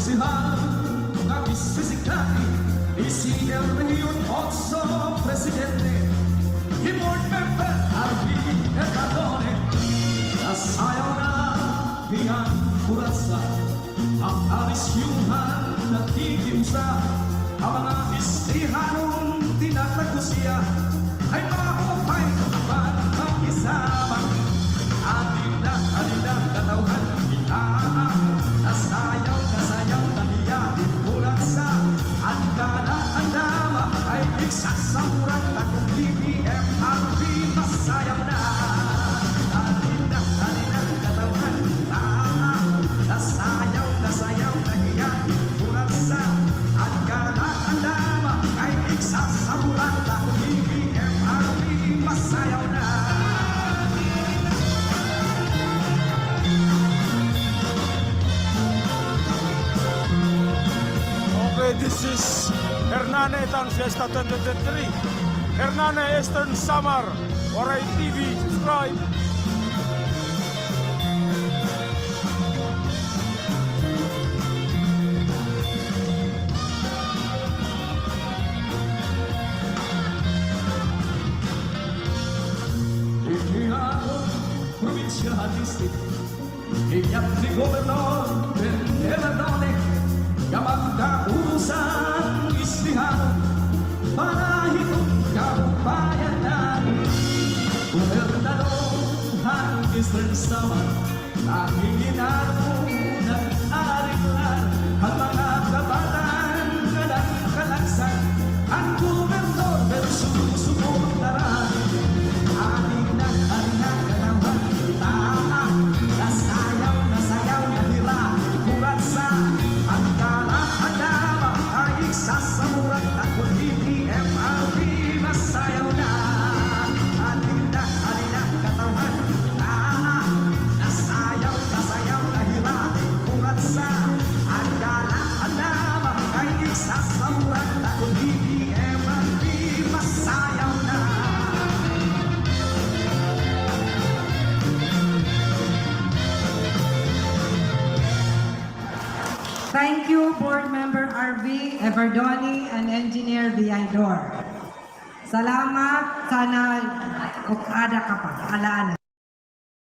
Anunciar una visibilidad y sigue el reunión oso presidente y por member Arvi Ecadone nasayaw na hiyang kurasa ang alisyuhan na titiusa ang mga istrihanong tinatagusya ay mahupay kapag mag-isama Alina katauhan itaan nasayaw na hiya kurasa ang kana-andama ay iksasamuran na kung BBM RV masayaw na Alina katauhan itaan nasayaw na hiya kurasa ang kana-andama ay iksasamuran na kung BBM RV masayaw na This is Hernane Tan Fiesta 2023. Hernane Eastern Samar. Oray TV. Subscribe. Ikiato, provincia district, iyak ni Gobernador Benedone, kapag urusan istihano, panahitong kabayan namin. Gobernador ang Eastern Samar, aking inarunan ariglan, ang mga kabataan na nagkalagsan, ang gobernador versus sumundaran. Alina kanawan, itaan, nasayaw na hira, kurasa, ang kana-andama ay iksasamuran at kung BBM RV masayaw na. Alina katawan, itaan, nasayaw na hira, kurasa, ang kana-andama ay iksasamuran at kung BBM RV masayaw na. Thank you, Board Member RV Everdoni and Engineer Villaydor. Salamat, sana ada ka pa, alaana.